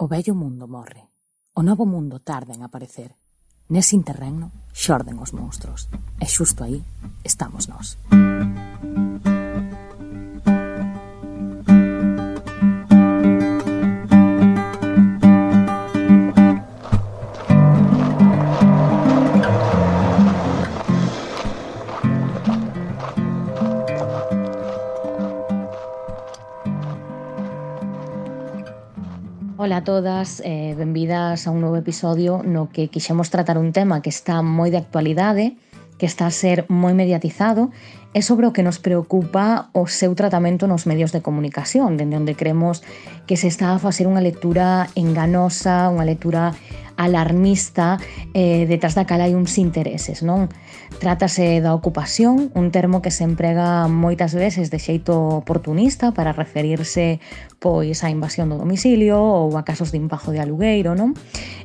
O vello mundo morre. O novo mundo tarda en aparecer. Nese interregno xorden os monstruos. E xusto aí estamos nós. Ola a todas, benvidas a un novo episodio no que quixemos tratar un tema que está moi de actualidade, que está a ser moi mediatizado, e sobre o que nos preocupa o seu tratamento nos medios de comunicación, dende onde creemos que se está a facer unha lectura enganosa, unha lectura alarmista, detrás da cal hai uns intereses, non? Trátase da ocupación, un termo que se emprega moitas veces de xeito oportunista para referirse pois á invasión do domicilio ou a casos de impago de alugueiro, non?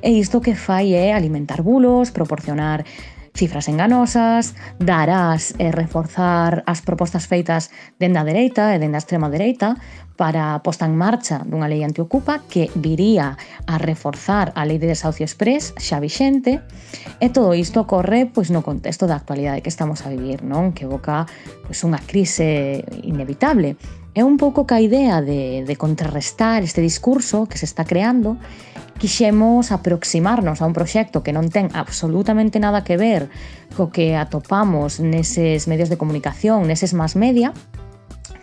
E isto que fai é alimentar bulos, proporcionar cifras enganosas, darás e reforzar as propostas feitas dende a dereita e dende a extrema dereita para a posta en marcha dunha lei antiocupa que viría a reforzar a lei de desahucio exprés xa vixente, e todo isto ocorre pois no contexto da actualidade que estamos a vivir, non? Que evoca pois unha crise inevitable. É un pouco ca idea de contrarrestar este discurso que se está creando, quixemos aproximarnos a un proxecto que non ten absolutamente nada que ver co que atopamos neses medios de comunicación, neses mass media.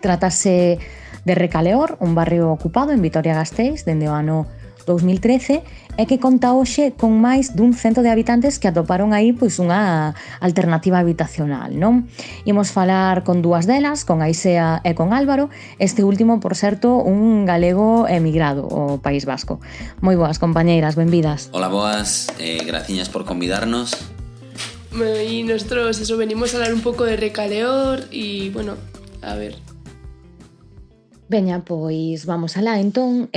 Trátase de Recaleor, un barrio ocupado en Vitoria-Gasteiz dende o ano 2013 e que conta hoxe con máis dun 100 de habitantes que atoparon aí pois unha alternativa habitacional, non? Imos falar con dúas delas, con Aisea e con Álvaro, este último, por certo, un galego emigrado ao País Vasco. Moi boas, compañeiras, benvidas. Hola, boas, graciñas por convidarnos. Y nosotros eso, venimos a hablar un pouco de Recaleor y bueno, a ver. Veña, pois vamos alá. Entón,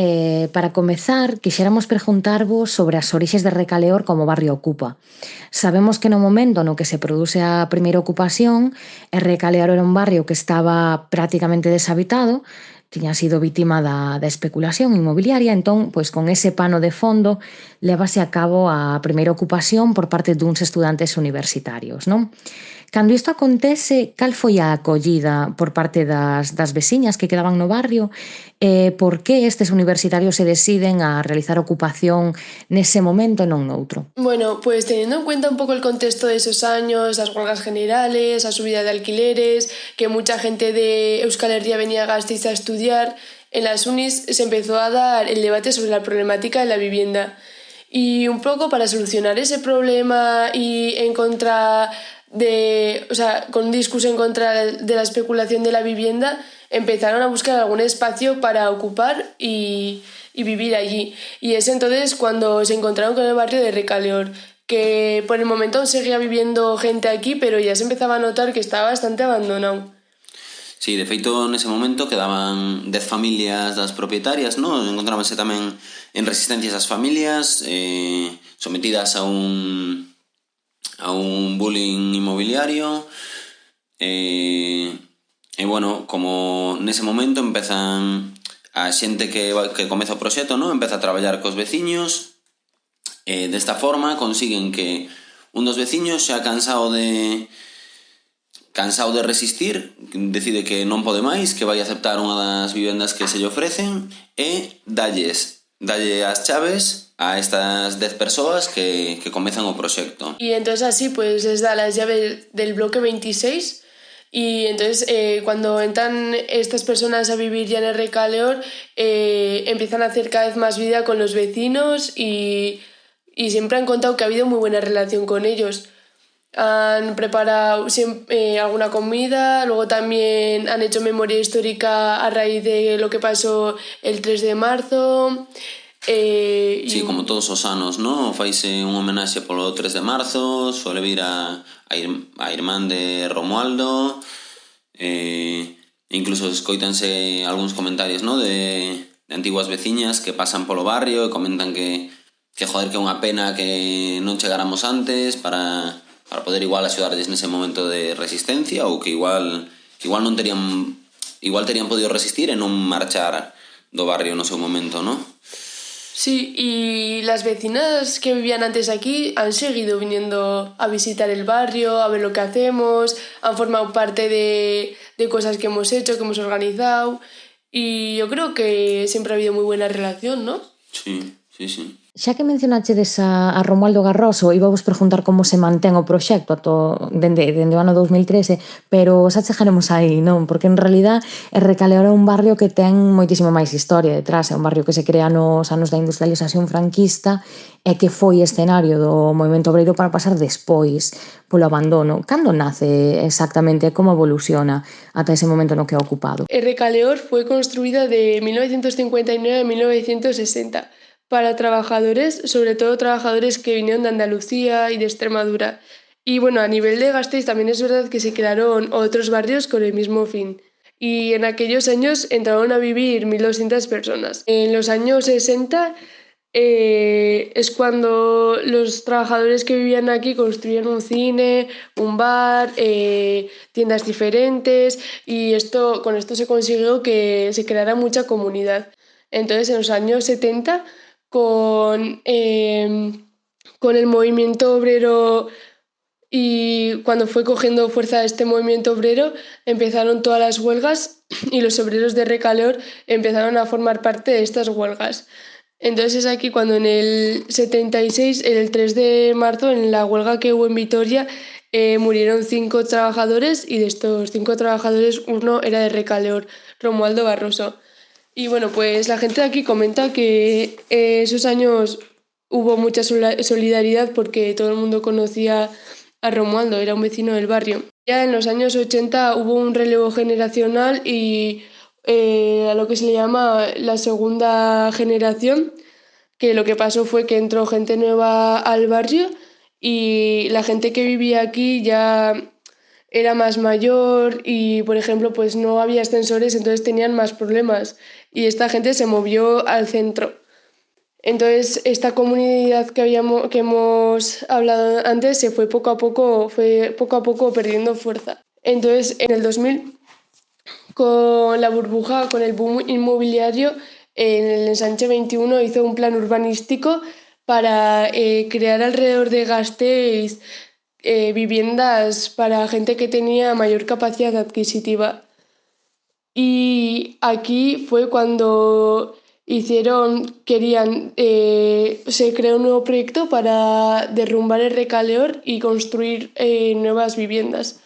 para comezar, quixéramos preguntarvos sobre as orixes de Recaleor como barrio ocupa. Sabemos que no momento no que se produce a primeira ocupación, Recaleor era un barrio que estaba prácticamente deshabitado, tiña sido vítima da especulación inmobiliaria, entón, pois con ese pano de fondo, levase a cabo a primeira ocupación por parte duns estudantes universitarios, non? Cando isto acontece, cal foi a acollida por parte das veciñas que quedaban no barrio? Por que estes universitarios se deciden a realizar ocupación nese momento e non noutro? Bueno, pues teniendo en cuenta un poco el contexto de esos años, las huelgas generales, la subida de alquileres, que mucha gente de Euskal Herria venía a Gasteiz a estudiar, en las unis se empezó a dar el debate sobre la problemática de la vivienda. Y un poco para solucionar ese problema y en contra de, o sea, con un discurso en contra de la especulación de la vivienda, empezaron a buscar algún espacio para ocupar y vivir allí. Y es entonces cuando se encontraron con el barrio de Recaleor, que por el momento seguía viviendo gente aquí, pero ya se empezaba a notar que estaba bastante abandonado. Sí, de feito, nese momento quedaban 10 familias das propietarias, non? Encontrábanse tamén en resistencias as familias, sometidas a un bullying inmobiliario, e bueno, como nese momento empezan a xente que comeza o proxecto, non? Empeza a traballar cos veciños, e desta forma consiguen que un dos veciños xa cansado de resistir, decide que non pode máis, que vai aceptar unha das vivendas que se lle ofrecen e dalle as chaves a estas 10 persoas que comezan o proxecto. Y entonces así pues les da las llaves del bloque 26 y entonces cuando entran estas personas a vivir ya en el Recaleor empiezan a hacer cada vez más vida con los vecinos y siempre han contado que ha habido muy buena relación con ellos. Han preparado alguna comida, luego también han hecho memoria histórica a raíz de lo que pasó el 3 de marzo. Sí, como todos os anos, non? Faise un homenaxe polo 3 de marzo, suele vir a irmán de Romualdo, incluso escoítanse algúns comentarios, non? De antiguas veciñas que pasan polo barrio e comentan que joder, que é unha pena que non chegáramos antes para poder igual axudarles nese momento de resistencia, ou que igual non terían podido resistir e non marchar do barrio no seu momento, non? Sí, y las vecinas que vivían antes aquí han seguido viniendo a visitar el barrio, a ver lo que hacemos, han formado parte de cosas que hemos hecho, que hemos organizado, y yo creo que siempre ha habido muy buena relación, ¿no? Sí, sí, sí. Xa que mencionachedes a Romualdo Garroso, iba vos preguntar como se mantén o proxecto dende o ano 2013, pero xa chegaremos aí, non? Porque en realidad Recaleor é un barrio que ten moitísimo máis historia detrás, é un barrio que se crea nos anos da industrialización franquista e que foi escenario do movimento obreiro para pasar despois polo abandono. Cando nace exactamente e como evoluciona ata ese momento no que é ocupado? Recaleor fue construida de 1959 a 1960 para trabajadores, sobre todo trabajadores que vinieron de Andalucía y de Extremadura. Y bueno, a nivel de Gasteiz también es verdad que se crearon otros barrios con el mismo fin. Y en aquellos años entraron a vivir 1.200 personas. En los años 60 es cuando los trabajadores que vivían aquí construían un cine, un bar, tiendas diferentes y con esto se consiguió que se creara mucha comunidad. Entonces, en los años 70, con el movimiento obrero y cuando fue cogiendo fuerza este movimiento obrero, empezaron todas las huelgas y los obreros de Recaleor empezaron a formar parte de estas huelgas. Entonces es aquí cuando en el 76, el 3 de marzo, en la huelga que hubo en Vitoria, murieron 5 trabajadores y de estos 5 trabajadores uno era de Recaleor, Romualdo Barroso. Y bueno, pues la gente de aquí comenta que esos años hubo mucha solidaridad porque todo el mundo conocía a Romualdo, era un vecino del barrio. Ya en los años 80 hubo un relevo generacional y a lo que se le llama la segunda generación, que lo que pasó fue que entró gente nueva al barrio y la gente que vivía aquí ya era más mayor y, por ejemplo, pues no había ascensores, entonces tenían más problemas y esta gente se movió al centro. Entonces, esta comunidad que hemos hablado antes fue poco a poco perdiendo fuerza. Entonces, en el 2000, con la burbuja, con el boom inmobiliario, en el Ensanche 21 hizo un plan urbanístico para crear alrededor de Gasteiz viviendas para gente que tenía mayor capacidad adquisitiva. Y aquí fue cuando se creó un nuevo proyecto para derrumbar el Recaleor y construir nuevas viviendas.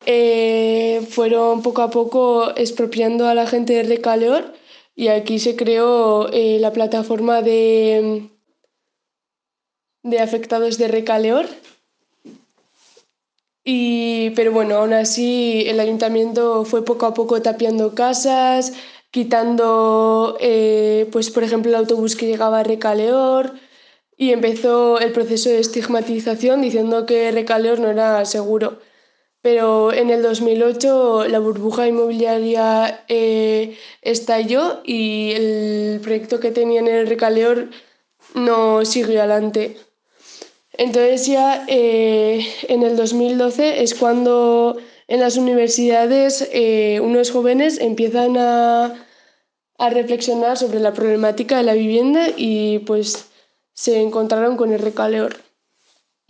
Fueron poco a poco expropiando a la gente de Recaleor y aquí se creó la plataforma de afectados de Recaleor. Pero bueno, aún así el ayuntamiento fue poco a poco tapiando casas, quitando, pues por ejemplo, el autobús que llegaba a Recaleor y empezó el proceso de estigmatización diciendo que Recaleor no era seguro. Pero en el 2008 la burbuja inmobiliaria estalló y el proyecto que tenían en el Recaleor no siguió adelante. Entonces ya en el 2012 es cuando en las universidades unos jóvenes empiezan a reflexionar sobre la problemática de la vivienda y pues se encontraron con el Recaleor.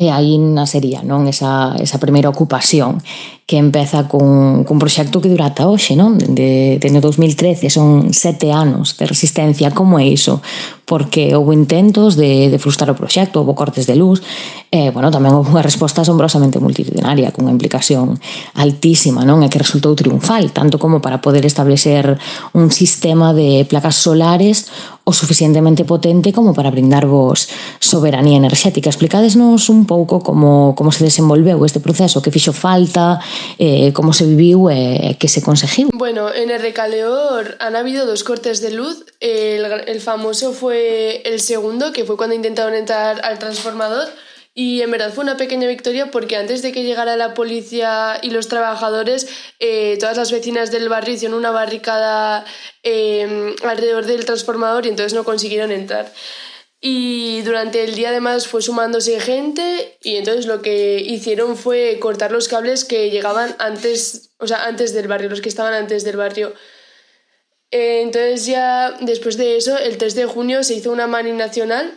E aí nacería, non? Esa primeira ocupación que empeza cun proxecto que dura ata hoxe, non? Dende 2013, son 7 anos de resistencia. Como é iso? Porque houve intentos de frustrar o proxecto, houve cortes de luz, bueno, tamén houve unha resposta asombrosamente multitudinaria, cunha implicación altísima, non? E que resultou triunfal, tanto como para poder establecer un sistema de placas solares o suficientemente potente como para brindarvos soberanía enerxética. Explicádesnos un pouco como se desenvolveu este proceso, que fixo falta, como se viviu e que se conseguiu. Bueno, en el Recaleor han habido 2 cortes de luz. El famoso fue el segundo, que fue cuando intentaron entrar al transformador. Y en verdad fue una pequeña victoria porque antes de que llegara la policía y los trabajadores, todas las vecinas del barrio hicieron una barricada alrededor del transformador y entonces no consiguieron entrar. Y durante el día además fue sumándose gente y entonces lo que hicieron fue cortar los cables que llegaban antes del barrio, los que estaban antes del barrio. Entonces ya después de eso, el 3 de junio se hizo una mani nacional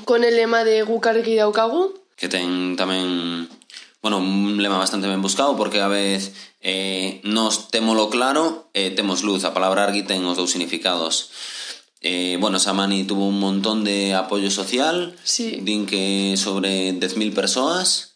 con el lema de Guk Argi Daukagu. Que ten tamén, bueno, un lema bastante ben buscado, porque a vez nos témolo claro, temos luz. A palabra argi ten os dous significados. Bueno, esa mani tuvo un montón de apoio social. Sí. Din que sobre 10.000 persoas.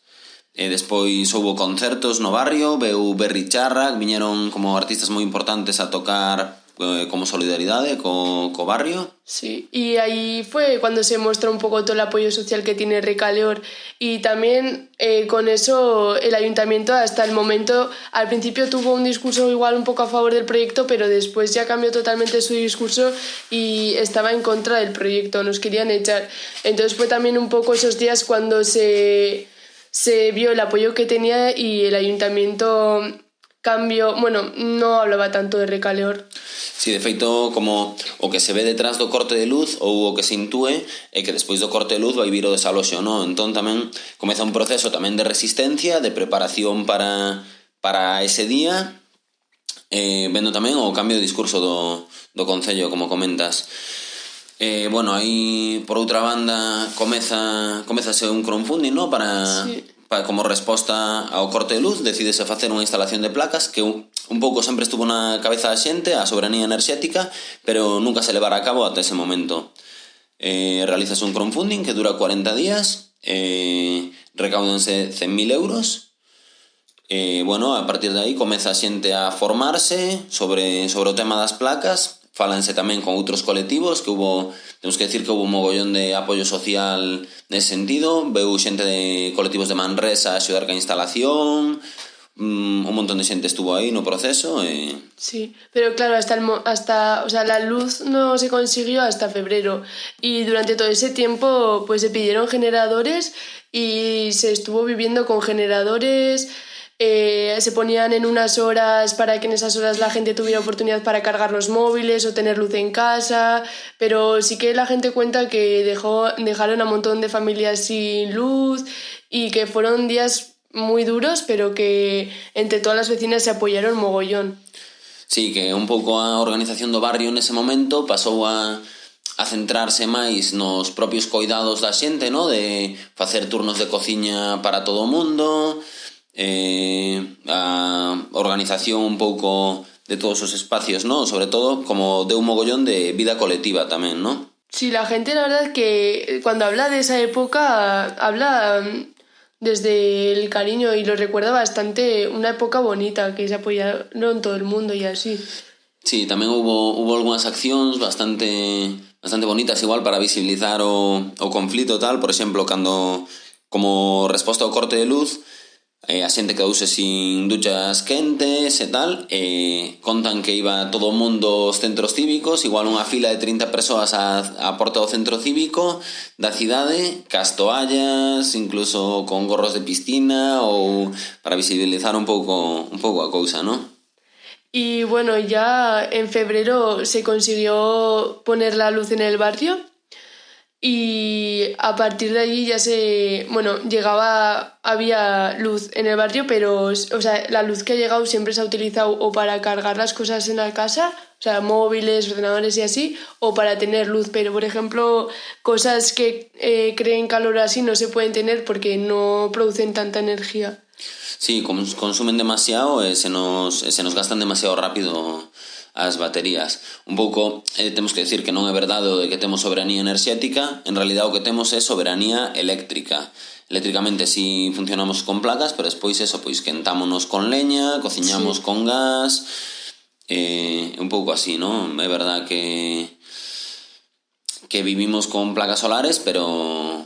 Despois houbo concertos no barrio, veu Berri Charrac, viñeron como artistas moi importantes a tocar como solidaridade co barrio. Sí, y ahí fue cuando se muestra un poco todo el apoyo social que tiene Recaleor, y también con eso el ayuntamiento hasta el momento, al principio tuvo un discurso igual un poco a favor del proyecto, pero después ya cambió totalmente su discurso y estaba en contra del proyecto, nos querían echar. Entonces fue también un poco esos días cuando se vio el apoyo que tenía y el ayuntamiento cambió, bueno, no hablaba tanto de Recaleor. Sí, de feito, como o que se ve detrás do corte de luz ou o que se intúe é que despois do corte de luz vai vir o desaloxo, non? Entón tamén comeza un proceso tamén de resistencia, de preparación para ese día, vendo tamén o cambio de discurso do Concello, como comentas. Bueno, aí, por outra banda, comezase un crowdfunding, non? Sí. Como resposta ao corte de luz, decídese facer unha instalación de placas que un pouco sempre estuvo na cabeza da xente, a soberanía enerxética, pero nunca se levara a cabo ata ese momento. Realizase un crowdfunding que dura 40 días, recaudanse 100.000 euros. Bueno, a partir de aí comeza a xente a formarse sobre o tema das placas. Fálanse tamén con outros colectivos, que temos que decir que houve un mogollón de apoio social nese sentido. Veu xente de colectivos de Manresa a axudar ca instalación, un montón de xente estuvo aí no proceso. Sí, pero claro, o sea, la luz no se consiguió hasta febrero, y durante todo ese tiempo pues se pidieron generadores y se estuvo viviendo con generadores. Se ponían en unas horas para que en esas horas la gente tuviera oportunidad para cargar los móviles o tener luz en casa, pero sí que la gente cuenta que dejaron a un montón de familias sin luz y que fueron días muy duros, pero que entre todas las vecinas se apoyaron mogollón. Sí, que un pouco a organización do barrio nese momento pasou a centrarse máis nos propios coidados da xente, no? De facer turnos de cociña para todo o mundo, a organización un pouco de todos os espacios, ¿no? Sobre todo como de un mogollón de vida colectiva tamén, ¿no? Sí, la gente la verdad que cuando habla de esa época habla desde el cariño y lo recuerda bastante, una época bonita, que se apoyaron todo el mundo y así. Sí, tamén hubo algunhas accións bastante bonitas igual para visibilizar o conflito tal, por exemplo, cando como resposta ao corte de luz a xente quedouse sin duchas quentes e tal, contan que iba todo o mundo aos centros cívicos, igual unha fila de 30 persoas á porta do centro cívico da cidade, cas toallas, incluso con gorros de piscina, ou para visibilizar un pouco a cousa, non? Y bueno, ya en febrero se consiguió poner la luz en el barrio. Y a partir de allí había luz en el barrio, pero o sea, la luz que ha llegado siempre se ha utilizado o para cargar las cosas en la casa, o sea, móviles, ordenadores y así, o para tener luz, pero por ejemplo, cosas que creen calor así no se pueden tener porque no producen tanta energía. Sí, consumen demasiado e se nos gastan demasiado rápido as baterías. Un pouco temos que decir que non é verdade o de que temos soberanía enerxética, en realidad o que temos é soberanía eléctrica. Eléctricamente si funcionamos con placas, pero despois pois quentámonos con leña, cociñamos con gas, un pouco así, non? É verdad que vivimos con placas solares, pero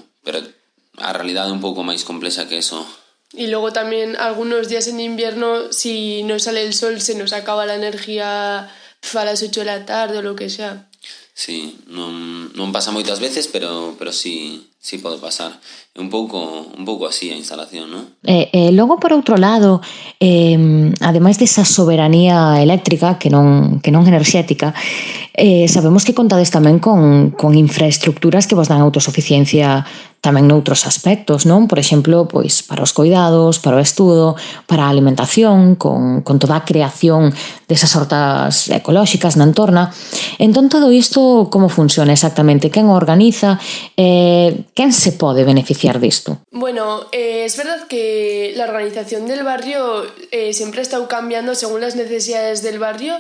a realidade é un pouco máis complexa que eso. Y luego también algunos días en invierno, si no sale el sol, se nos acaba la energía a las 8 de la tarde o lo que sea. Sí, non pasa moitas veces, pero sí pode pasar. É un pouco así a instalación, non? Logo, por outro lado, ademais desa soberanía eléctrica, que non enerxética, sabemos que contades tamén con infraestructuras que vos dan autosuficiencia tamén noutros aspectos, non? Por exemplo, pois para os coidados, para o estudo, para a alimentación, con toda a creación desas hortas ecolóxicas na entorna. Entón, todo isto, como funciona exactamente? Quen o organiza? Quen se pode beneficiar disto? Bueno, es verdad que la organización del barrio siempre ha estado cambiando según las necesidades del barrio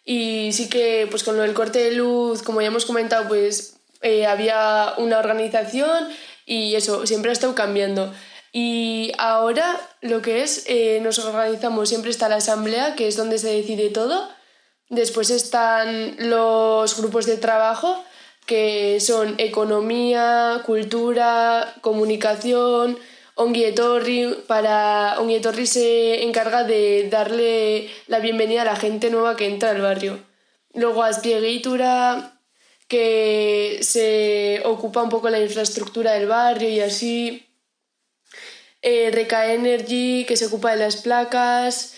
y sí que pues con lo del corte de luz, como ya hemos comentado, pues había una organización y eso siempre ha estado cambiando. Y ahora lo que es, nos organizamos, siempre está la asamblea, que es donde se decide todo. Después están los grupos de trabajo, que son economía, cultura, comunicación, Ongi Etorri. Ongi Etorri se encarga de darle la bienvenida a la gente nueva que entra al barrio. Luego Azpiegitura, que se ocupa un poco la infraestructura del barrio y así. Recae Energy, que se ocupa de las placas.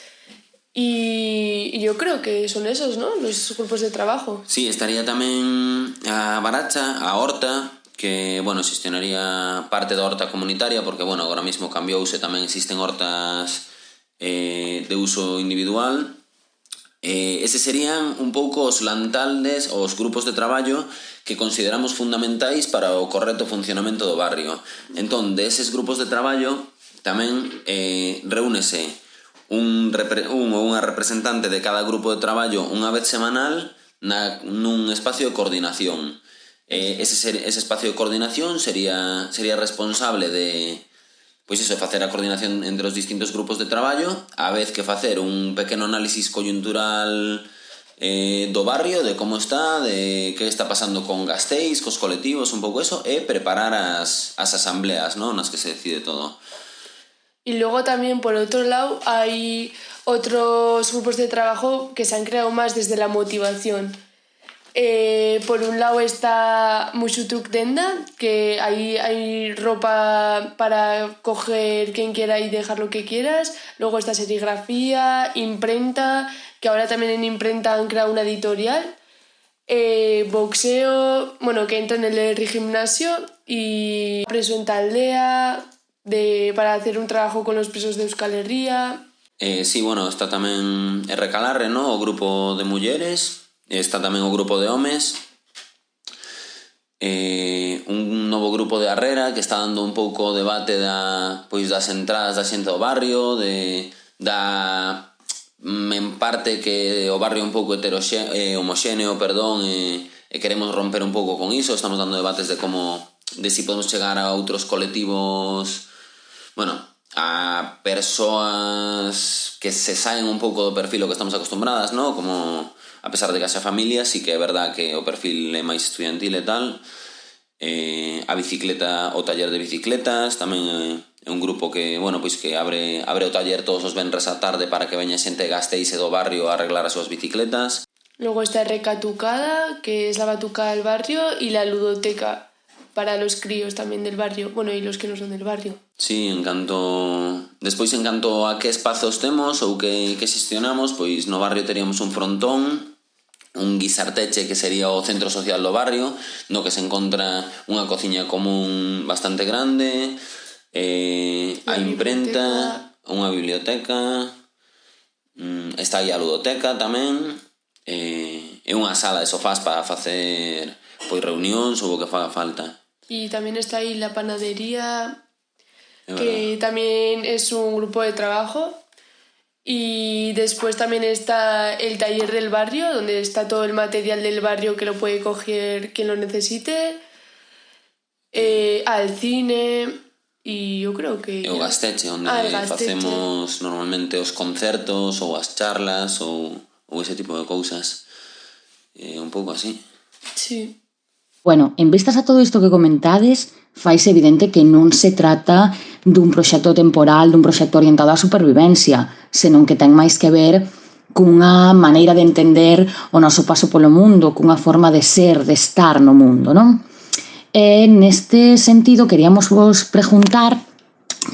Y yo creo que son esos, ¿no? Los grupos de trabajo. Sí, estaría tamén a Baracha, a Horta, que, bueno, xestionaría parte da horta comunitaria, porque, bueno, agora mesmo cambiouse, tamén existen hortas de uso individual. Eses serían un pouco os lantaldes, os grupos de traballo que consideramos fundamentais para o correcto funcionamento do barrio. Entón, deses grupos de traballo tamén reúnese un ou unha representante de cada grupo de traballo unha vez semanal nun espacio de coordinación. Ese espacio de coordinación sería responsable de pois iso, facer a coordinación entre os distintos grupos de traballo, a vez que facer un pequeno análisis coyuntural do barrio, de como está, de que está pasando con Gasteiz, cos colectivos, un pouco eso, e preparar as asambleas, non, nas que se decide todo. Y luego también, por otro lado, hay otros grupos de trabajo que se han creado más desde la motivación. Por un lado está Mushutuk Denda, que ahí hay ropa para coger quien quiera y dejar lo que quieras. Luego está serigrafía, imprenta, que ahora también en imprenta han creado una editorial. Boxeo, bueno, que entra en el gimnasio, y preso en Taldea, para hacer un trabajo con los presos de Euskal Herria. Sí, bueno, está tamén Recalarre, ¿no? O grupo de mulleres, está tamén o grupo de homes, un novo grupo de Arrera que está dando un pouco o debate das entradas da xente do barrio, en parte que o barrio é un pouco homoxéneo, e queremos romper un pouco con iso. Estamos dando debates de si podemos chegar a outros colectivos, bueno, a persoas que se saen un pouco do perfil ao que estamos acostumbradas, ¿no? Como, a pesar de que haxa familias, sí que é verdad que o perfil é máis estudiantil e tal. A bicicleta, o taller de bicicletas tamén é un grupo que, bueno, pois que abre o taller todos os venres á tarde para que veña xente de Gasteiz e do barrio a arreglar as súas bicicletas. Luego está Recatucada, que es la batucada del barrio, y la ludoteca para los críos tamén del barrio, bueno, e los que non son del barrio. Sí, despois en canto a que espazos temos ou que xestionamos, pois no barrio teríamos un frontón, un guisarteche que sería o centro social do barrio, no que se encontra unha cociña común bastante grande, a imprenta, unha biblioteca, está aí a ludoteca tamén, e unha sala de sofás para facer pois reunións ou o que faga falta. Y también está ahí la panadería, que también es un grupo de trabajo. Y después también está el taller del barrio, donde está todo el material del barrio que lo puede coger quien lo necesite. Al cine, y yo creo que... E o Gasteche, onde facemos normalmente os concertos ou as charlas ou ese tipo de cousas. Un pouco así. Sí. Bueno, en vistas a todo isto que comentades, faise evidente que non se trata dun proxecto temporal, dun proxecto orientado á supervivencia, senón que ten máis que ver cunha maneira de entender o noso paso polo mundo, cunha forma de ser, de estar no mundo, non? E neste sentido, queríamos vos preguntar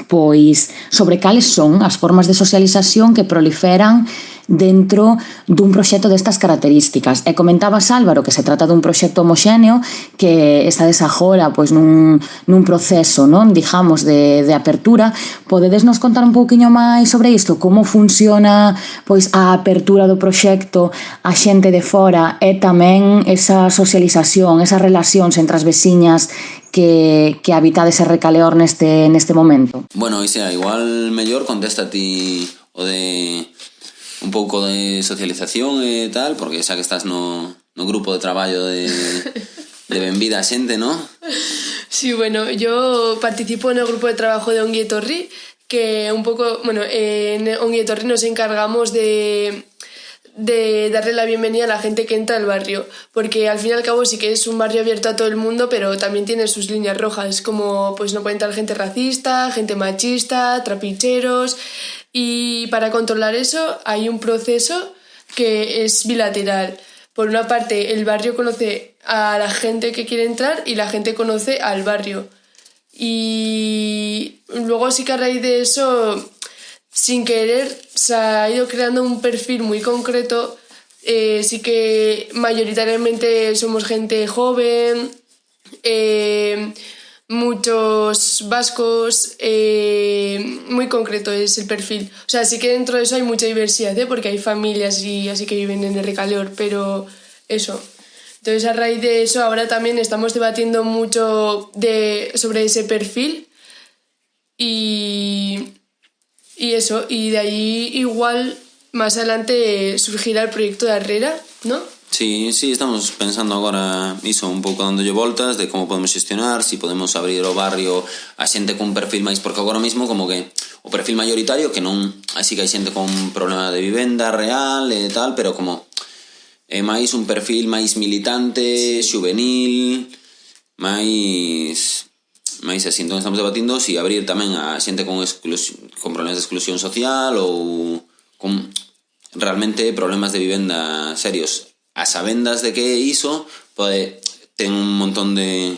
pois sobre cales son as formas de socialización que proliferan dentro dun proxecto destas características. E comentabas, Álvaro, que se trata dun proxecto homoxéneo que estades agora pois, nun proceso, non, digamos, de apertura. Podedes nos contar un pouquiño máis sobre isto? Como funciona pois, a apertura do proxecto, a xente de fora e tamén esa socialización, esas relacións entre as veciñas que habitades e Recaleor neste momento? Bueno, Isea, igual mellor contesta a ti o de un pouco de socialización e tal, porque xa que estás no grupo de traballo de Benvida a Xente, ¿no? Sí, bueno, yo participo en el grupo de trabajo de Ongi Etorri, que un poco, bueno, en Ongi Etorri nos encargamos de darle la bienvenida a la gente que entra al barrio, porque al fin y al cabo sí que es un barrio abierto a todo el mundo, pero también tiene sus líneas rojas, como pues no puede entrar gente racista, gente machista, trapicheros, y para controlar eso hay un proceso que es bilateral. Por una parte, el barrio conoce a la gente que quiere entrar y la gente conoce al barrio. Y luego sí que a raíz de eso, sin querer, se ha ido creando un perfil muy concreto. Sí que mayoritariamente somos gente joven, muchos vascos, muy concreto es el perfil. O sea, sí que dentro de eso hay mucha diversidad, porque hay familias y así que viven en el Recaleor, pero eso. Entonces, a raíz de eso, ahora también estamos debatiendo mucho sobre ese perfil y eso, y de ahí igual más adelante surgirá el proyecto de Arrera, ¿no? Sí, estamos pensando agora iso un pouco dándolle voltas de como podemos xestionar, si podemos abrir o barrio a xente con perfil máis, porque agora mismo como que o perfil mayoritario que non, así que hai xente con problema de vivenda real e tal, pero como é máis un perfil máis militante, juvenil, máis así. Entón estamos debatindo si abrir tamén a xente con problemas de exclusión social ou con realmente problemas de vivenda serios, a sabendas de que iso pode ten un montón de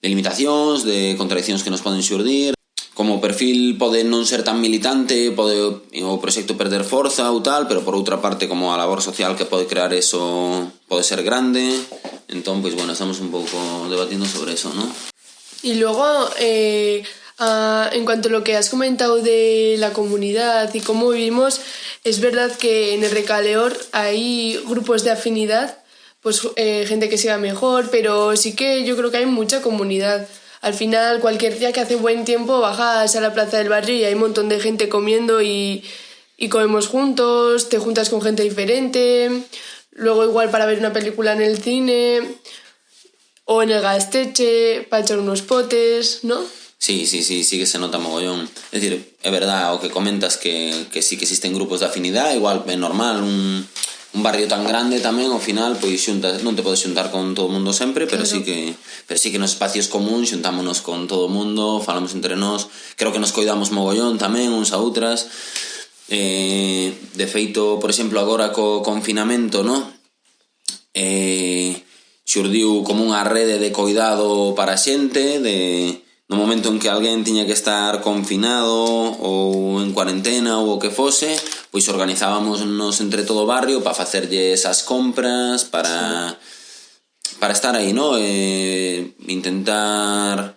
limitacións, de contradiccións que nos poden xurdir. Como o perfil pode non ser tan militante, pode o proxecto perder forza ou tal, pero por outra parte como a labor social que pode crear eso pode ser grande. Entón, pois bueno, estamos un pouco debatindo sobre eso, ¿no? Y luego, en cuanto a lo que has comentado de la comunidad y cómo vivimos, es verdad que en el Recaleor hay grupos de afinidad, pues gente que sea mejor, pero sí que yo creo que hay mucha comunidad. Al final, cualquier día que hace buen tiempo, bajas a la plaza del barrio y hay un montón de gente comiendo y comemos juntos, te juntas con gente diferente, luego igual para ver una película en el cine o en el Gasteche para echar unos potes, ¿no? Sí que se nota mogollón. É dicir, é verdad o que comentas que sí que existen grupos de afinidade, igual é normal, un barrio tan grande tamén, ao final, pois xuntas, non te podes xuntar con todo o mundo sempre, pero claro. sí que nos espacios comuns xuntámonos con todo o mundo, falamos entre nós, creo que nos coidamos mogollón tamén uns a outras. De feito, por exemplo, agora co confinamento, no? Xurdiu como unha rede de coidado para a xente, no momento en que alguén tiña que estar confinado ou en cuarentena ou o que fose, pois organizábamos entre todo o barrio para facerlle esas compras, para estar aí, ¿no? Intentar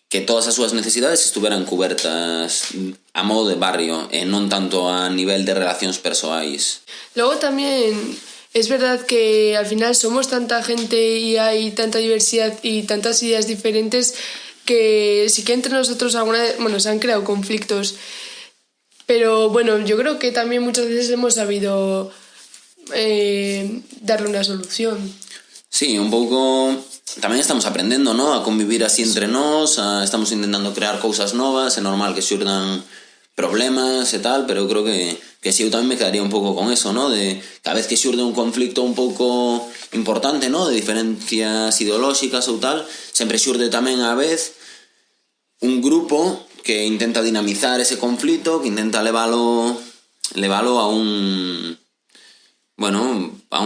que todas as súas necesidades estuveran cubertas a modo de barrio e non tanto a nivel de relacións persoais. Luego también es verdad que al final somos tanta gente y hay tanta diversidad y tantas ideas diferentes que sí que entre nosotros se han creado conflictos. Pero bueno, yo creo que también muchas veces hemos sabido darle una solución. Sí, un pouco tamén estamos aprendendo, ¿no? A convivir así entre nós, estamos intentando crear cousas novas, é normal que xurdan problemas e tal, pero eu creo que si eu tamén me quedaría un pouco con eso, ¿no? De cada vez que xurde un conflicto un pouco importante, ¿no? De diferencias ideolóxicas ou tal, sempre xurde tamén á vez un grupo que intenta dinamizar ese conflito, que intenta leválo levalo a un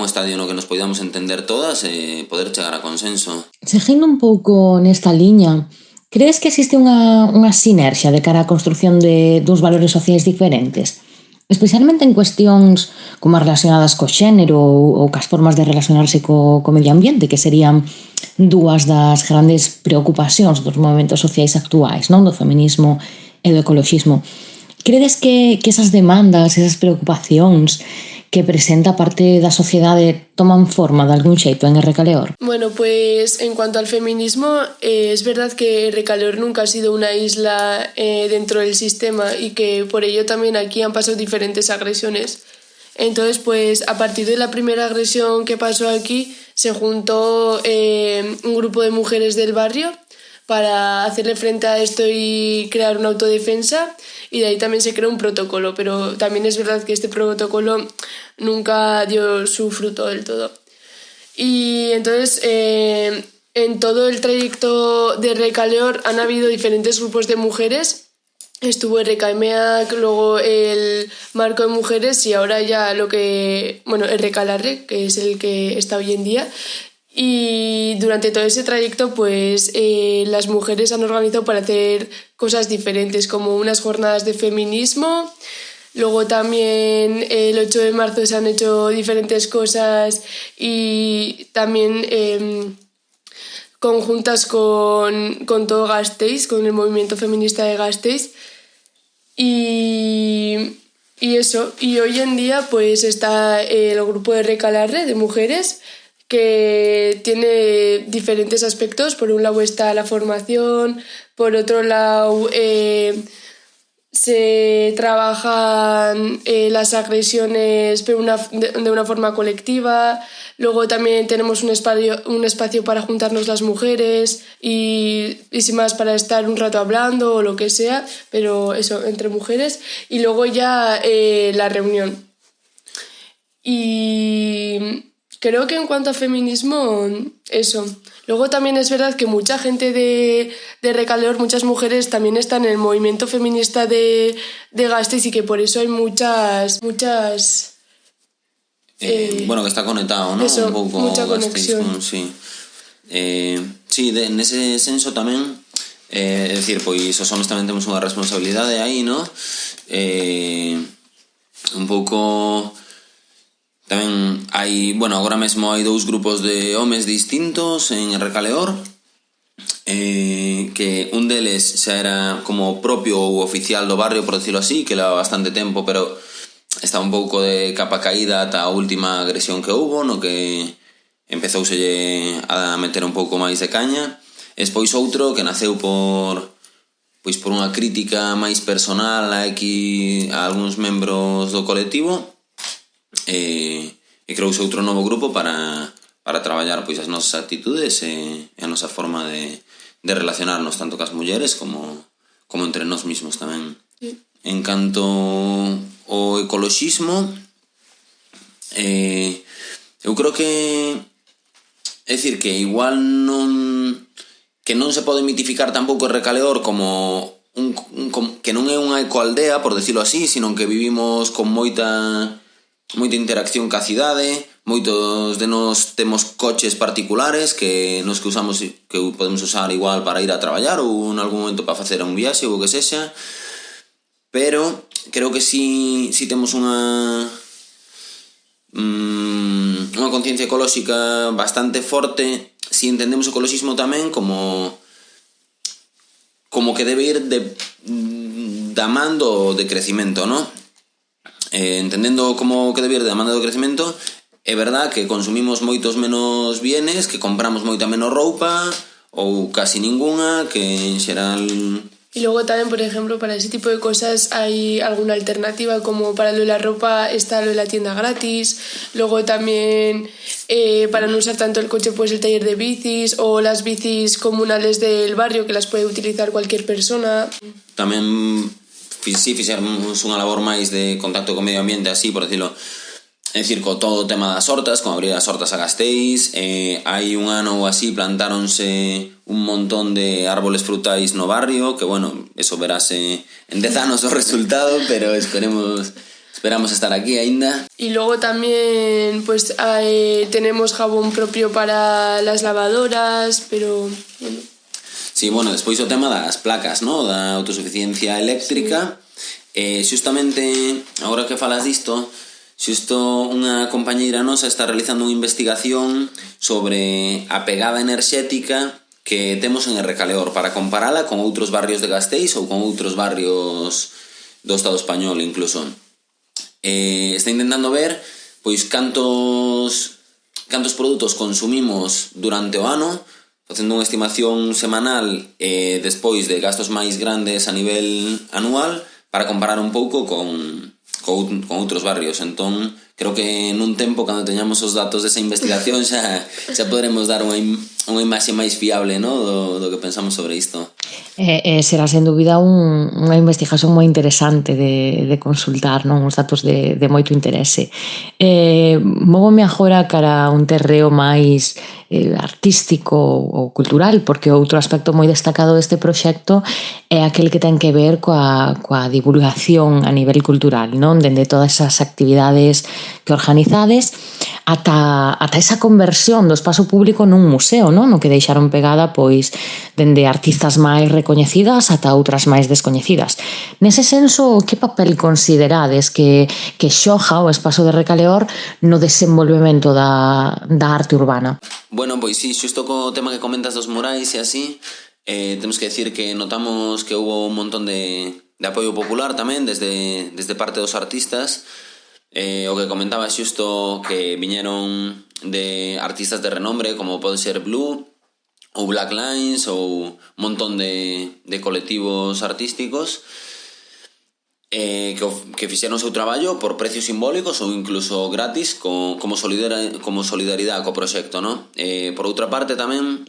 estadio no que nos podamos entender todas e poder chegar a consenso. Seguindo un pouco nesta liña, crees que existe unha sinerxia de cara á construción duns valores sociais diferentes? Especialmente en cuestións como as relacionadas co xénero ou cas formas de relacionarse co medio ambiente, que serían dúas das grandes preocupacións dos movementos sociais actuais, non? Do feminismo e do ecoloxismo. Credes que esas demandas, esas preocupacións que presenta parte da sociedade toman forma de algún xeito en Recaleor? Bueno, pues en cuanto al feminismo, es verdad que Recaleor nunca ha sido una isla dentro del sistema y que por ello también aquí han pasado diferentes agresiones. Entonces, pues a partir de la primera agresión que pasó aquí, se juntó un grupo de mujeres del barrio para hacerle frente a esto y crear una autodefensa, y de ahí también se creó un protocolo, pero también es verdad que este protocolo nunca dio su fruto del todo. Y entonces en todo el trayecto de Recaleor han habido diferentes grupos de mujeres. Estuvo el RKMEAC, luego el Marco de Mujeres y ahora ya el Recalarre, que es el que está hoy en día. Y durante todo ese trayecto, pues las mujeres han organizado para hacer cosas diferentes, como unas jornadas de feminismo. Luego también el 8 de marzo se han hecho diferentes cosas y también conjuntas con todo Gasteiz, con el movimiento feminista de Gasteiz. Y eso, y hoy en día pues está el grupo de Recalarre de mujeres, que tiene diferentes aspectos. Por un lado está la formación, por otro lado se trabajan las agresiones de una forma colectiva. Luego también tenemos un espacio para juntarnos las mujeres y sin más para estar un rato hablando o lo que sea, pero eso, entre mujeres. Y luego ya la reunión. Y creo que en cuanto a feminismo, eso. Luego también es verdad que mucha gente de Recaleor, muchas mujeres también están en el movimiento feminista de Gasteiz y que por eso hay muchas que está conectado, ¿no? Eso, un pouco mucha Gasteiz conexión. sí. Nese senso tamén decir, pois os homens tamén temos unha responsabilidade aí, ¿no? Un pouco tamén hai, agora mesmo hai 2 grupos de homes distintos en Recaleor, que un deles xa era como propio ou oficial do barrio, por decirlo así, que leva bastante tempo, pero está un pouco de capa caída ata a última agresión que houbo, no que empezouselle a meter un pouco máis de caña. Despois outro que naceu por unha crítica máis personal a algúns membros do colectivo, e creouse outro novo grupo para traballar as nosas actitudes e a nosa forma de relacionarnos tanto cas mulleres como entre nós mesmos tamén. Sí. En canto ao ecoloxismo, eu creo que é dicir que igual non se pode mitificar tampouco Recaleor como que non é unha ecoaldea, por decirlo así, sino que vivimos con moita interacción ca cidade. Moitos de nós temos coches particulares que usamos, que podemos usar igual para ir a traballar ou en algún momento para facer un viaxe ou o que sexa, pero creo que si temos unha conciencia ecolóxica bastante forte, si entendemos o ecoloxismo tamén como que debe ir da man do crecimento, ¿no? Entendendo como que debe ir da man do crecimento, é verdad que consumimos moitos menos bienes, que compramos moita menos roupa ou casi ningunha, que en xeral... Y luego también, por ejemplo, para ese tipo de cosas hay alguna alternativa, como para lo de la ropa está lo de la tienda gratis. Luego también para no usar tanto el coche, pues el taller de bicis o las bicis comunales del barrio, que las puede utilizar cualquier persona. Tamén fixemos unha labor máis de contacto co medio ambiente, así, por decirlo. É dicir, con todo o tema das hortas, con abrir as hortas a Gasteiz, hai un ano ou así plantáronse un montón de árboles frutais no barrio, que, eso verase en 10 anos o resultado, pero esperemos Esperamos estar aquí aínda. Y luego también pues tenemos jabón propio para las lavadoras, pero bueno. Sí, bueno, despois o tema das placas, no? Da autosuficiencia eléctrica. Xustamente, agora que falas disto, xusto unha compañeira nosa está realizando unha investigación sobre a pegada enerxética que temos en Recaleor para comparala con outros barrios de Gasteiz ou con outros barrios do Estado español incluso. Está intentando ver pois cantos produtos consumimos durante o ano, facendo unha estimación semanal despois de gastos máis grandes a nivel anual para comparar un pouco con outros barrios. Entón, creo que nun tempo, cando teñamos os datos desa investigación, xa poderemos dar unha imaxe máis fiable, no? do que pensamos sobre isto. Será sen dúbida unha investigación moi interesante de consultar, non? Os datos de moito interese. Móvome agora cara un terreo máis artístico ou cultural, porque outro aspecto moi destacado deste proxecto é aquel que ten que ver coa divulgación a nivel cultural, non? Dende todas as actividades que organizades ata esa conversión do espazo público nun museo, non? No que deixaron pegada pois dende artistas máis recoñecidas ata outras máis descoñecidas. Nese senso, que papel considerades que xoga o espazo de Recaleor no desenvolvemento da arte urbana? Bueno, pois sí, xusto co tema que comentas dos murais e así, temos que decir que notamos que hubo un montón de apoio popular tamén desde parte dos artistas. O que comentaba xusto que viñeron de artistas de renombre como pode ser Blue ou Black Lines ou un montón de colectivos artísticos que fixeron o seu traballo por precios simbólicos ou incluso gratis como solidaridade co proxecto, no? Por outra parte tamén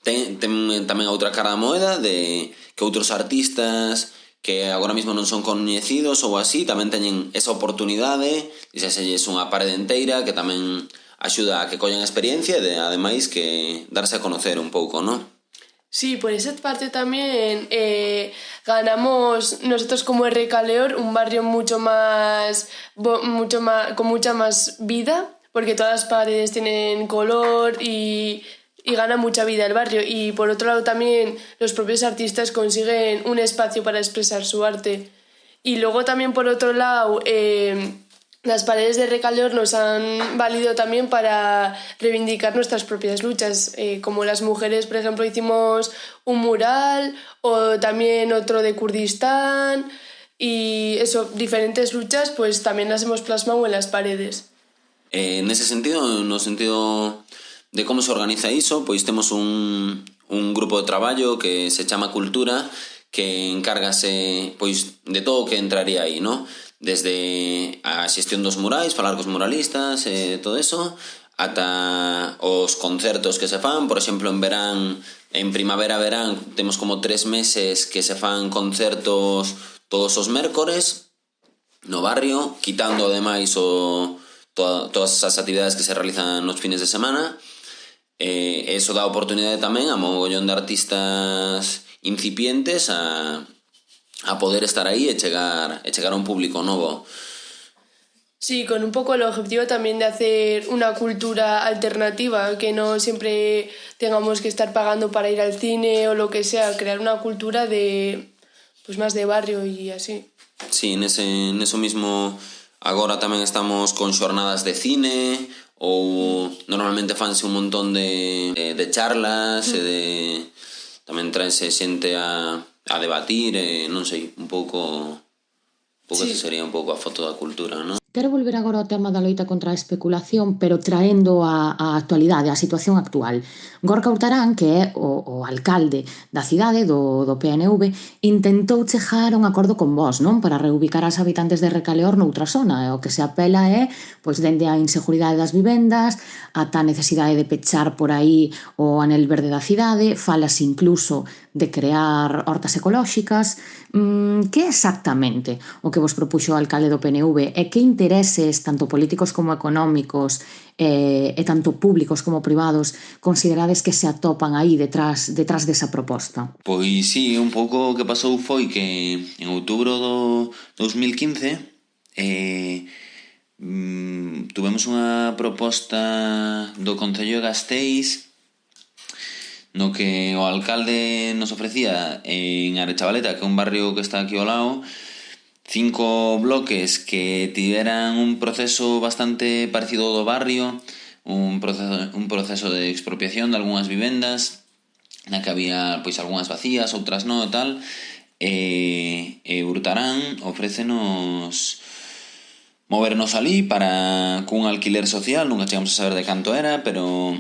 ten tamén a outra cara da moeda de que outros artistas que agora mesmo non son coñecidos ou así tamén teñen esa oportunidade, dixéselles unha parede enteira que tamén axuda a que collen experiencia e ademais que darse a conocer un pouco, non? Sí, por esa parte también ganamos nosotros como Recaleor un barrio mucho más con mucha más vida, porque todas las paredes tienen color y gana mucha vida el barrio. Y por otro lado también los propios artistas consiguen un espacio para expresar su arte. Y luego también por otro lado las paredes de Recaleor nos han valido también para reivindicar nuestras propias luchas, como las mujeres, por ejemplo, hicimos un mural o también otro de Kurdistán y eso, diferentes luchas pues también las hemos plasmado en las paredes. Nese sentido, no sentido de como se organiza iso, pois temos un grupo de traballo que se chama Cultura, que encárgase pois de todo o que entraría aí, no? Desde a xestión dos murais, falar cos muralistas, todo eso, ata os concertos que se fan, por exemplo, en primavera-verán, temos como 3 meses que se fan concertos todos os mércores no barrio, quitando ademais todas as actividades que se realizan nos fines de semana. Eso dá oportunidade tamén a mogollón de artistas incipientes a poder estar aí e chegar a un público novo. Sí, con un poco el objetivo también de hacer una cultura alternativa, que no siempre tengamos que estar pagando para ir al cine o lo que sea, crear una cultura pues más de barrio y así. Sí, neso mismo agora tamén estamos con xornadas de cine ou normalmente fanse un montón de charlas e tamén traense xente a debatir, non sei, un pouco sí. Esa sería un pouco a foto da cultura, non? Quero volver agora ao tema da loita contra a especulación, pero traendo a actualidade, a situación actual. Gorka Hurtarán, que é o alcalde da cidade, do PNV, intentou chegar a un acordo con vós, non? Para reubicar as habitantes de Recaleor noutra zona. O que se apela é, pois, dende a inseguridade das vivendas, ata a necesidade de pechar por aí o anel verde da cidade, falas incluso de crear hortas ecolóxicas. Que é exactamente o que vos propuxo o alcalde do PNV e que intereses, tanto políticos como económicos e tanto públicos como privados, considerades que se atopan aí detrás desa proposta? Pois sí, un pouco o que pasou foi que en outubro do 2015 tuvemos unha proposta do Concello de Gasteiz no que o alcalde nos ofrecía en Arechavaleta, que é un barrio que está aquí ao lado, 5 bloques que tiveran un proceso bastante parecido ao do barrio, un proceso de expropiación de algunhas vivendas, na que había pois algunhas vacías, outras non e tal, e Hurtarán ofrécenos movernos ali para cun alquiler social, nunca chegamos a saber de canto era, pero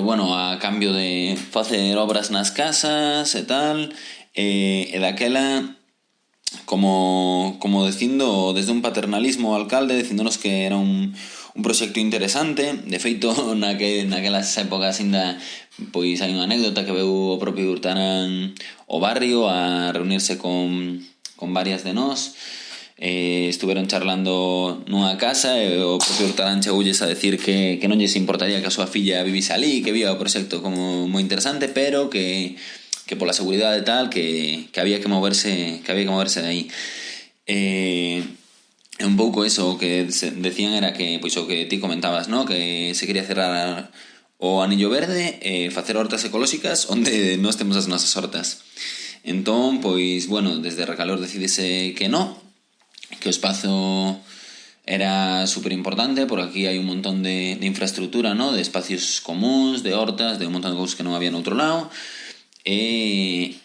bueno, a cambio de facer obras nas casas e tal, e daquela como dicindo desde un paternalismo o alcalde, dicíndonos que era un proxecto interesante. De feito, naquelas épocas ainda pois hai unha anécdota que veu o propio Hurtarán ao barrio a reunirse con varias de nós. Estuveron charlando nunha casa e o propio Hurtarán chegoulles a decir que non lles importaría que a súa filla vivise ali, que vía o proxecto como moi interesante, pero que pola seguridade tal que había que moverse de aí. Un pouco eso o que decían era que pois o que ti comentabas, ¿no? Que se quería cerrar o anillo verde e facer hortas ecolóxicas onde nós temos as nosas hortas. Entón, pois, bueno, desde Recalor decidese que no, que o espazo era super importante, porque aquí hai un montón de infraestructura, ¿no? De espacios comuns, de hortas, de un montón de cousas que non había noutro lado, e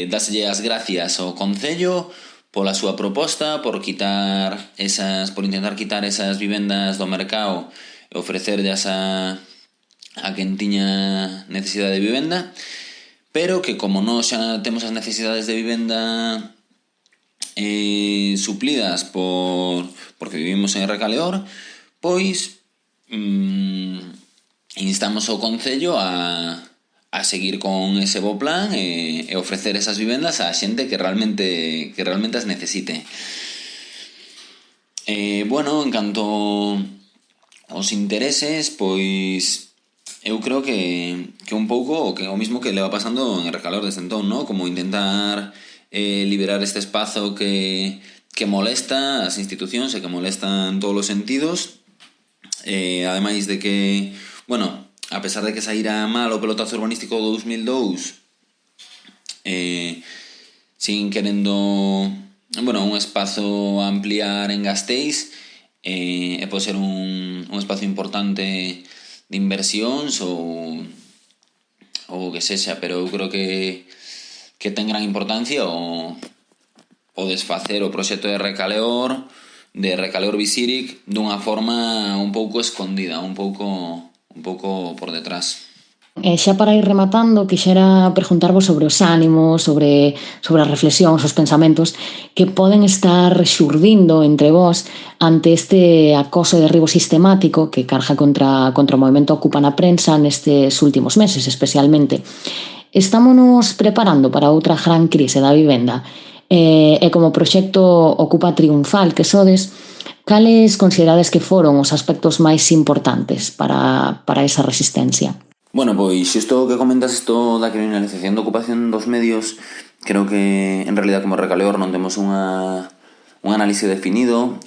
dáselle as gracias ao Concello pola súa proposta, por intentar quitar esas vivendas do mercado e ofrecerllas a quen tiña necesidade de vivenda, pero que como nós xa temos as necesidades de vivenda suplidas porque vivimos en Recaleor, pois instamos ao Concello a seguir con ese bo plan e ofrecer esas vivendas a xente que realmente as necesite. Bueno, en canto aos intereses, pois eu creo que un pouco o mismo que leva pasando en Recalor desde entón, ¿no? Como intentar liberar este espazo que molesta as institucións e que molesta en todos os sentidos, ademais de que, bueno, a pesar de que saíra mal o pelotazo urbanístico do 2002, siguen querendo, bueno, un espazo a ampliar en Gasteiz, e pode ser un espazo importante de inversións ou que sexa, pero eu creo que ten gran importancia o desfacer o proxecto de Recaleor Visíric dunha forma un pouco escondida, un pouco por detrás. Xa para ir rematando, quixera preguntarvos sobre os ánimos, sobre as reflexións, os pensamentos que poden estar xurdindo entre vós ante este acoso e derribo sistemático que carga contra o movimento Ocupa na prensa nestes últimos meses, especialmente. Estámonos preparando para outra gran crise da vivenda e como proxecto Ocupa triunfal que sodes, cales considerades que foron os aspectos máis importantes para esa resistencia? Bueno, pois xusto que comentas isto da criminalización da ocupación dos medios, creo que en realidad como Recaleor non temos un análise definido,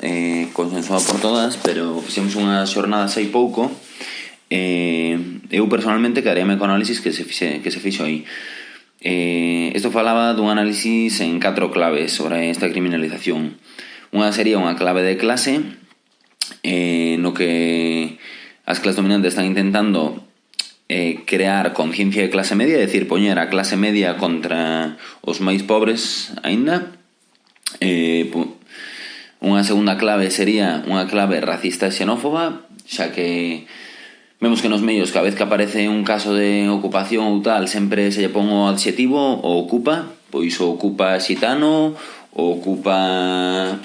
consensuado por todas, pero fixemos unhas xornadas hai pouco. Eu personalmente quedaríame co análisis que se fixo aí. Isto falaba dun análisis en 4 claves sobre esta criminalización. Unha sería unha clave de clase, no que as clases dominantes están intentando crear conciencia de clase media, é dicir, poñer a clase media contra os máis pobres aínda. Unha segunda clave sería unha clave racista e xenófoba, xa que vemos que nos medios cada vez que aparece un caso de ocupación ou tal sempre se lle pon o adxetivo o ocupa, pois o ocupa xitano, o ocupa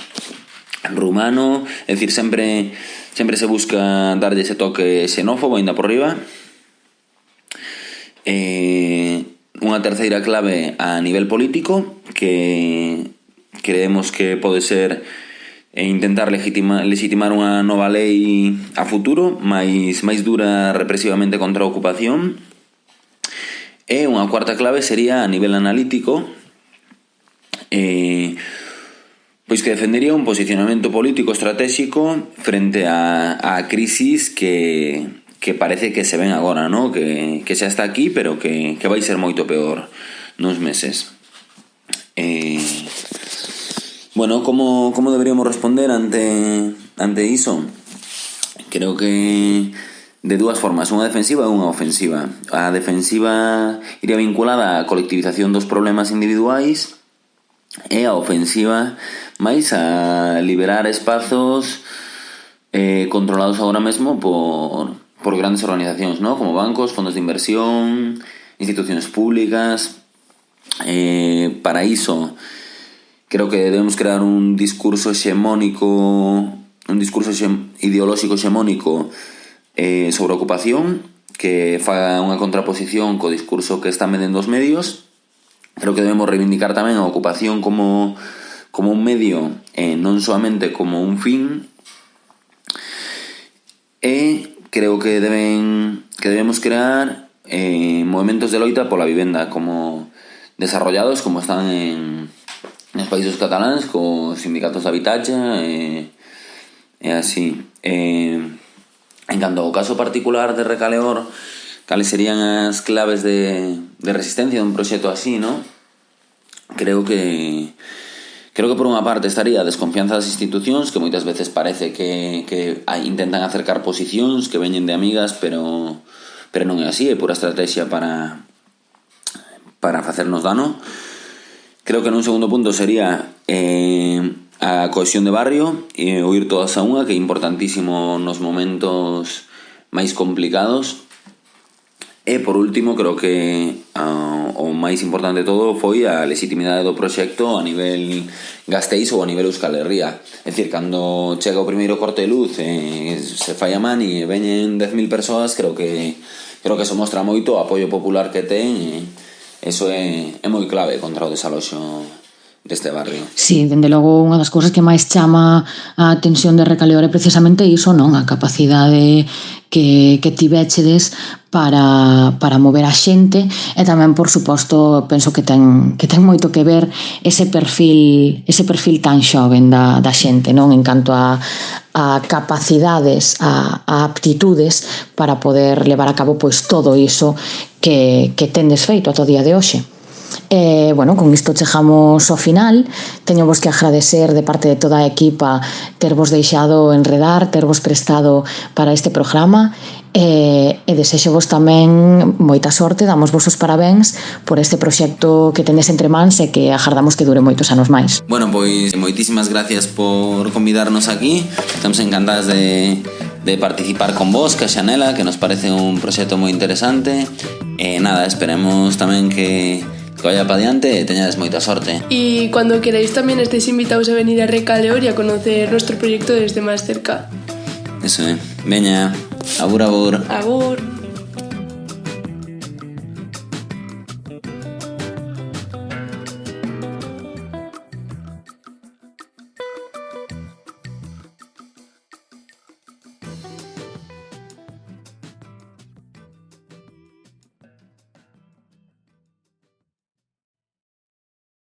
rumano, é dicir, sempre se busca darlle ese toque xenófobo aínda por riba. Unha terceira clave a nivel político que creemos que pode ser intentar legitimar unha nova lei a futuro máis dura represivamente contra a ocupación. E unha cuarta clave sería a nivel analítico, Pois que defendería un posicionamento político estratégico frente a crisis que parece que se ven agora, ¿no? Que xa está aquí, pero que vai ser moito peor nos meses. Bueno, como deberíamos responder ante iso? Creo que de dúas formas, unha defensiva e unha ofensiva. A defensiva iría vinculada á colectivización dos problemas individuais e a ofensiva máis a liberar espazos controlados agora mesmo por grandes organizacións, ¿no? Como bancos, fondos de inversión, institucións públicas. Para iso creo que debemos crear un discurso hexemónico, un discurso ideolóxico hexemónico sobre a ocupación que faga unha contraposición co discurso que están vendendo os medios. Creo que debemos reivindicar tamén a ocupación como un medio, non solamente como un fin. E creo que debemos crear movimentos de loita pola vivenda como desarrollados como están en os países cataláns cos sindicatos de habitaxe e así. En canto ao caso particular de Recaleor, cales serían as claves de resistencia dun proxecto así, ¿no? Creo que por unha parte estaría a desconfianza das institucións, que moitas veces parece que intentan acercar posicións que veñen de amigas, pero non é así, é pura estrategia para facernos dano. Creo que nun segundo punto sería a cohesión de barrio, o ir todas a unha, que é importantísimo nos momentos máis complicados. E por último, creo que o máis importante de todo foi a legitimidade do proxecto a nivel Gasteiz ou a nivel Euskal Herria. É dicir, cando chega o primeiro corte de luz se fai a man e veñen 10.000 persoas, creo que eso mostra moito o apoio popular que ten e eso é moi clave contra o desaloxo deste barrio. Sí, dende logo unha das cousas que máis chama a atención de Recaleor é precisamente iso, non? A capacidade que tivéchedes para mover a xente e tamén, por suposto, penso que ten moito que ver ese perfil tan xoven da xente, non? En canto a capacidades, a aptitudes para poder levar a cabo pois todo iso que tendes feito ata o día de hoxe. Bueno, con isto chegamos ao final. Teño vos que agradecer de parte de toda a equipa tervos deixado enredar, tervos prestado para este programa e desexo vos tamén moita sorte, damos vos os parabéns por este proxecto que tenes entre mans e que agardamos que dure moitos anos máis. Bueno, pois moitísimas gracias por convidarnos aquí. Estamos encantadas de participar con vos, que a Xanela, que nos parece un proxecto moi interesante. Nada, esperemos tamén que vaya para diante e teñades moita sorte. Y cuando queráis también estáis invitados a venir a Recaleor y a conocer nuestro proyecto desde más cerca. Eso é. Veña, agur, agur. Agur.